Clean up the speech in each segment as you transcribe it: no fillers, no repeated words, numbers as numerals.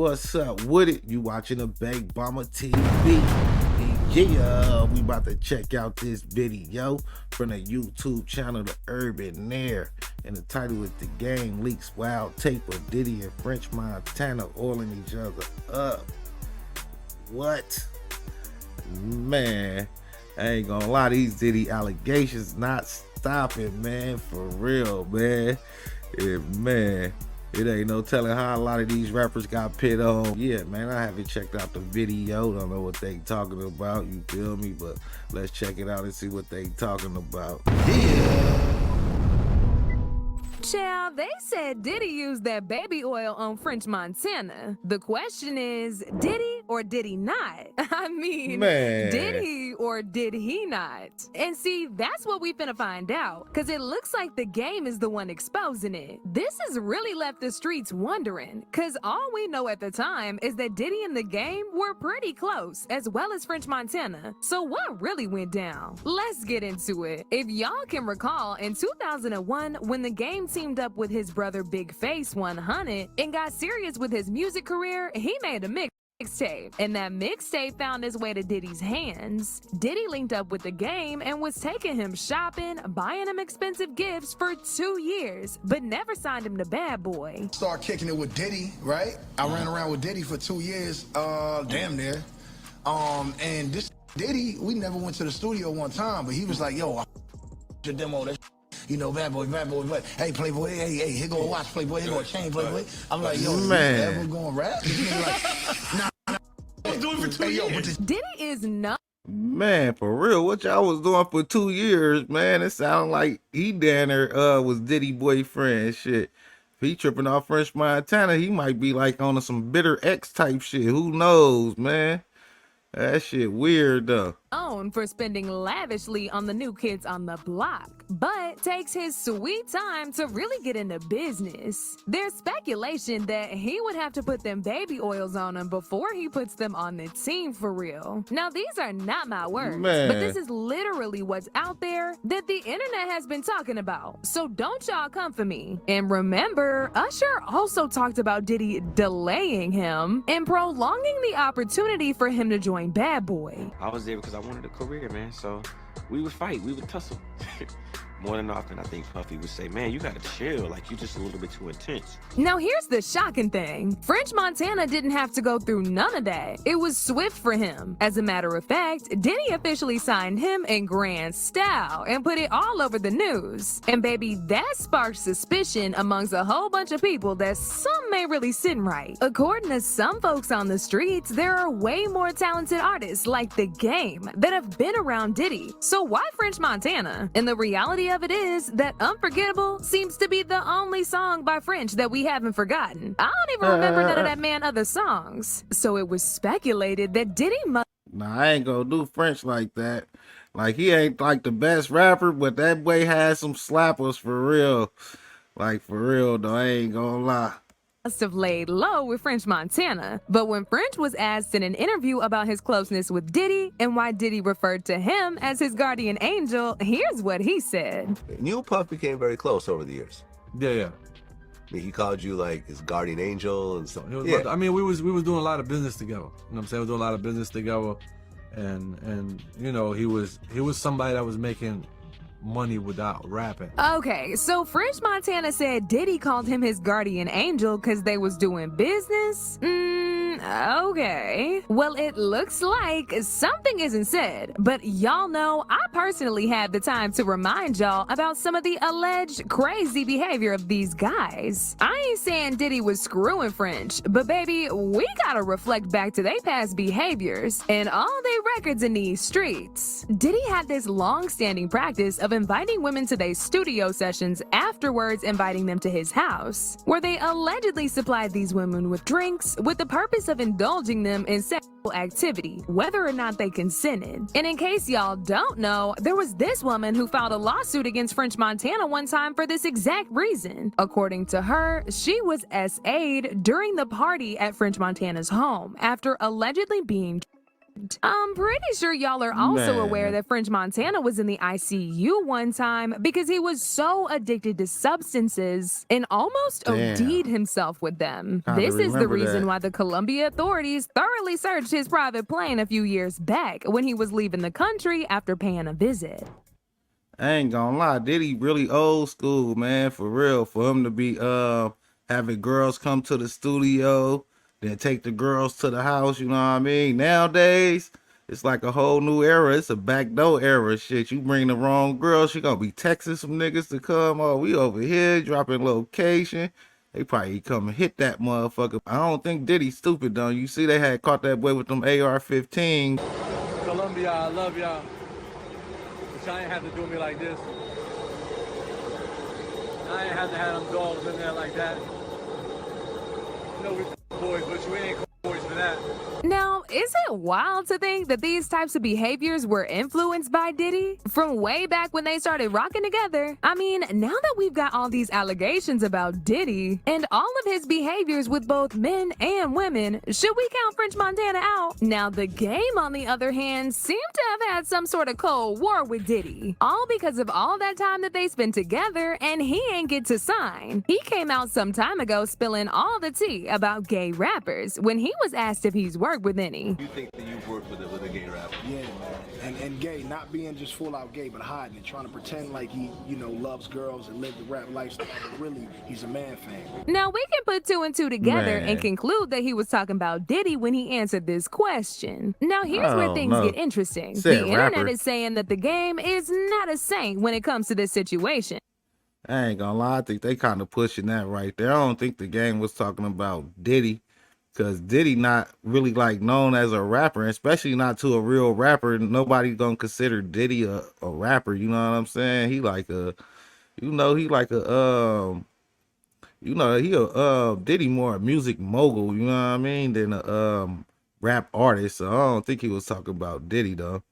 What's up with it? You watching the Big Bomber TV. Yeah, we about to check out this video from the YouTube channel The Urban Nair. And the title is The Game Leaks Wild Tape of Diddy and French Montana oiling each other up. What? Man, I ain't gonna lie, these Diddy allegations not stopping, man, for real, man. Man, it ain't no telling how a lot of these rappers got pit on. Yeah, man, I haven't checked out the video. Don't know what they talking about, you feel me? But let's check it out and see what they talking about. Yeah. Child, they said Diddy used that baby oil on French Montana. The question is, did he or did he not? I mean, Man. Did he or did he not? And see, that's what we finna find out, because it looks like the game is the one exposing it. This has really left the streets wondering, because all we know at the time is that Diddy and the game were pretty close, as well as French Montana. So what really went down? Let's get into it. If y'all can recall, in 2001, when the game teamed up with his brother Big Face 100 and got serious with his music career, he made a mixtape, and that mixtape found its way to Diddy's hands. Diddy linked up with the game and was taking him shopping, buying him expensive gifts for 2 years, but never signed him to Bad Boy. Start kicking it with Diddy, right? I ran around with Diddy for 2 years, damn near. And this Diddy, we never went to the studio one time, but he was like, yo, your demo, that you know, bad boy, but hey, Playboy, hey, here go a watch, Playboy, here go a chain, Playboy. I'm like, yo, man, ever gonna rap? Like, nah. I was doing it for 2 years. Diddy is not. Man, for real, what y'all was doing for 2 years, man? It sounded like he down there was Diddy boyfriend shit. If he tripping off French Montana, he might be like on some bitter X type shit. Who knows, man? That shit weird though. Known for spending lavishly on the new kids on the block, but takes his sweet time to really get into business. There's speculation that he would have to put them baby oils on them before he puts them on the team for real. Now, these are not my words, Man. but this is literally what's out there that the internet has been talking about. So don't y'all come for me. And remember, Usher also talked about Diddy delaying him and prolonging the opportunity for him to join Bad Boy. I was there because I wanted a career, man, so we would fight, we would tussle. More than often, I think Puffy would say, man, you gotta chill, like you just a little bit too intense. Now here's the shocking thing. French Montana didn't have to go through none of that. It was swift for him. As a matter of fact, Diddy officially signed him in grand style and put it all over the news. And baby, that sparked suspicion amongst a whole bunch of people that some may really sitting right. According to some folks on the streets, there are way more talented artists like The Game that have been around Diddy. So why French Montana? And the reality of it is that Unforgettable seems to be the only song by French that we haven't forgotten. I don't even remember none of that man other songs. So it was speculated that Diddy must. Nah, I ain't gonna do French like that. Like, he ain't like the best rapper, but that boy has some slappers for real. Like, for real though, I ain't gonna lie. Must have laid low with French Montana. But when French was asked in an interview about his closeness with Diddy and why Diddy referred to him as his guardian angel, here's what he said. You and Puff became very close over the years. Yeah. I mean, he called you like his guardian angel and stuff. Yeah. I mean, we was doing a lot of business together. You know what I'm saying? We were doing a lot of business together, and you know, he was somebody that was making money without rapping. Okay, so French Montana said Diddy called him his guardian angel because they was doing business? Okay. Well, it looks like something isn't said, but y'all know I personally had the time to remind y'all about some of the alleged crazy behavior of these guys. I ain't saying Diddy was screwing French, but baby, we gotta reflect back to their past behaviors and all their records in these streets. Diddy had this long-standing practice of inviting women to their studio sessions, afterwards inviting them to his house, where they allegedly supplied these women with drinks with the purpose of indulging them in sexual activity, whether or not they consented. And in case y'all don't know, there was this woman who filed a lawsuit against French Montana one time for this exact reason. According to her, she was SA'd during the party at French Montana's home after allegedly being I'm pretty sure y'all are also Man. aware that French Montana was in the ICU one time because he was so addicted to substances and almost Damn. OD'd himself with them. Kinda This is the remember reason that. why the Colombia authorities thoroughly searched his private plane a few years back when he was leaving the country after paying a visit. I ain't gonna lie, Diddy really old school, man, for real. For him to be having girls come to the studio, then take the girls to the house, you know what I mean? Nowadays, it's like a whole new era. It's a backdoor era. Shit, you bring the wrong girl, she gonna be texting some niggas to come. Oh, we over here dropping location. They probably come and hit that motherfucker. I don't think Diddy's stupid though. You see, they had caught that boy with them AR-15. Colombia, I love y'all. But y'all ain't have to do me like this. I ain't have to have them dogs in there like that. You know we boys, but you ain't boys for that. Now, is it wild to think that these types of behaviors were influenced by Diddy from way back when they started rocking together? I mean, now that we've got all these allegations about Diddy and all of his behaviors with both men and women, should we count French Montana out? Now, The Game, on the other hand, seemed to have had some sort of cold war with Diddy, all because of all that time that they spent together and he ain't get to sign. He came out some time ago spilling all the tea about gay rappers when he was asked if he's worked with any. You think that you've worked with a gay rapper? Yeah, man. And gay, not being just full out gay, but hiding it, trying to pretend like he, loves girls and live the rap lifestyle, but really, he's a man fan. Now, we can put two and two together Man. and conclude that he was talking about Diddy when he answered this question. Now, here's where Oh, things no. get interesting. Said The internet rapper. is saying that The Game is not a saint when it comes to this situation. I ain't gonna lie, I think they kind of pushing that right there. I don't think The Game was talking about Diddy, because Diddy not really like known as a rapper, especially not to a real rapper. Nobody gonna consider Diddy a rapper. You know what I'm saying? He like a, Diddy more a music mogul. You know what I mean? Than a rap artist. So I don't think he was talking about Diddy though.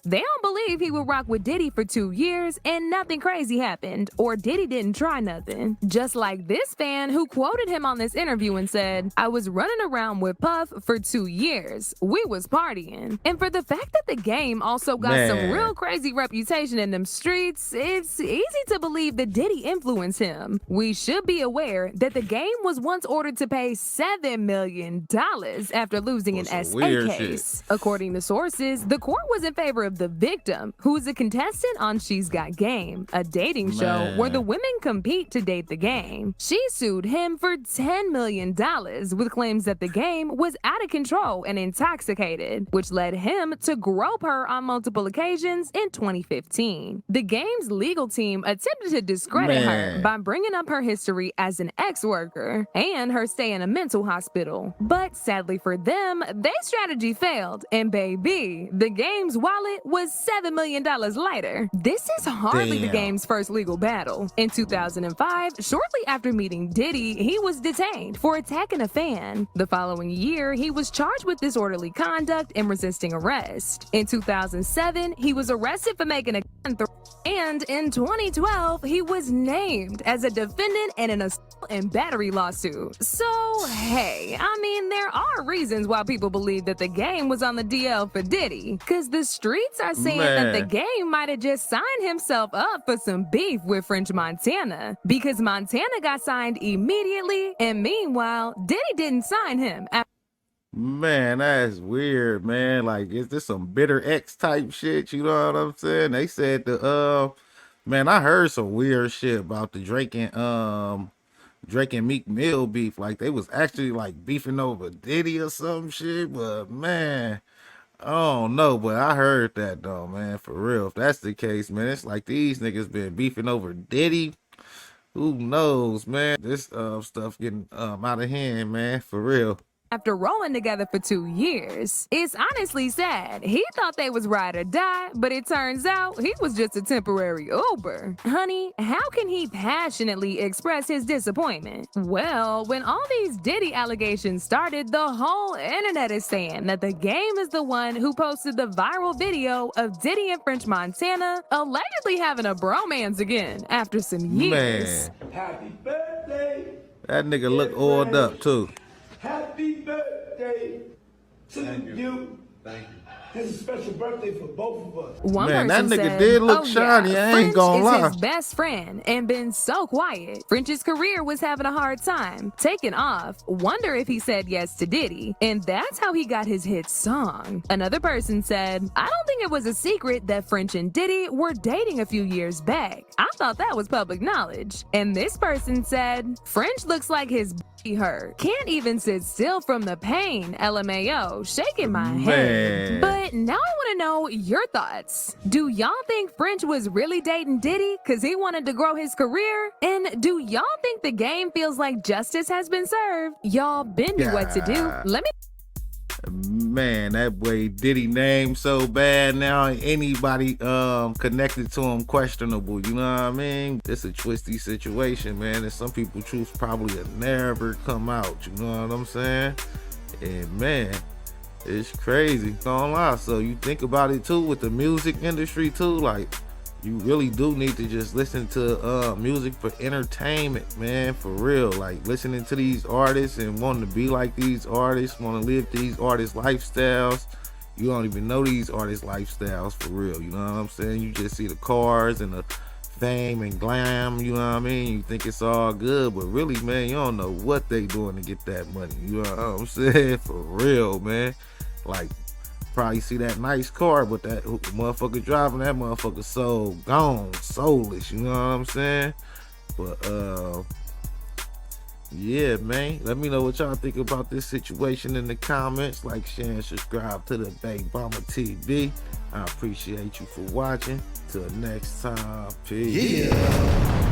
They don't believe he would rock with Diddy for 2 years and nothing crazy happened, or Diddy didn't try nothing. Just like this fan who quoted him on this interview and said, "I was running around with Puff for 2 years. We was partying." And for the fact that The Game also got some Man. real crazy reputation in them streets, it's easy to believe that Diddy influenced him. We should be aware that The Game was once ordered to pay $7 million after losing an That's some SA weird case. According to sources, the court was in favor of the victim, who is a contestant on She's Got Game, a dating show Man. where the women compete to date The Game. She sued him for $10 million with claims that The Game was out of control and intoxicated, which led him to grope her on multiple occasions in 2015. The Game's legal team attempted to discredit her Man. by bringing up her history as an ex-worker and her stay in a mental hospital. But sadly for them, their strategy failed, and baby, The Game's wallet was $7 million lighter. This is hardly The Damn. Game's first legal battle. In 2005, shortly after meeting Diddy, he was detained for attacking a fan. The following year, he was charged with disorderly conduct and resisting arrest. In 2007, he was arrested for making a gun threat, and in 2012, he was named as a defendant in an assault and battery lawsuit. So, hey, I mean, there are reasons why people believe that The Game was on the DL for Diddy, because the streets are saying that The Man. Game might have just signed himself up for some beef with French Montana, because Montana got signed immediately, and meanwhile, Diddy didn't sign him. Man, that's weird, man. Like, is this some bitter X type shit? You know what I'm saying? They said man, I heard some weird shit about the Drake and Meek Mill beef. Like, they was actually like beefing over Diddy or some shit. But man, I don't know. But I heard that though, man. For real, if that's the case, man, it's like these niggas been beefing over Diddy. Who knows, man? This stuff getting out of hand, man. For real. After rolling together for 2 years. It's honestly sad. He thought they was ride or die, but it turns out he was just a temporary Uber. Honey, how can he passionately express his disappointment? Well, when all these Diddy allegations started, the whole internet is saying that The Game is the one who posted the viral video of Diddy and French Montana allegedly having a bromance again after some years. Man, Happy birthday. that nigga look oiled up too. Happy birthday to you. Thank you. It's a special birthday for both of us. One Man, that person nigga said, did look "Oh, shiny, yeah, I ain't French gonna is lie." his best friend and been so quiet. French's career was having a hard time, taking off. Wonder if he said yes to Diddy, and that's how he got his hit song." Another person said, "I don't think it was a secret that French and Diddy were dating a few years back. I thought that was public knowledge." And this person said, "French looks like his b hurt. Can't even sit still from the pain. LMAO, shaking my head." Man. But now I want to know your thoughts. Do y'all think French was really dating Diddy because he wanted to grow his career? And do y'all think the game feels like justice has been served? Y'all been knew what to do. Let me Man, that way Diddy name so bad now, anybody connected to him questionable, you know what I mean? It's a twisty situation, man, and some people truth probably will never come out, you know what I'm saying? And man, it's crazy, don't lie. So you think about it too with the music industry too, like you really do need to just listen to music for entertainment, man, for real. Like listening to these artists and wanting to be like these artists, want to live these artists' lifestyles. You don't even know these artists' lifestyles for real, you know what I'm saying? You just see the cars and the fame and glam, you know what I mean? You think it's all good, but really, man, you don't know what they doing to get that money, you know what I'm saying? For real, man. Like, probably see that nice car, but that motherfucker driving that motherfucker soul gone, soulless, you know what I'm saying? But yeah, man, let me know what y'all think about this situation in the comments. Like, share, and subscribe to the Big Bomber TV. I appreciate you for watching. Till next time, peace. Yeah.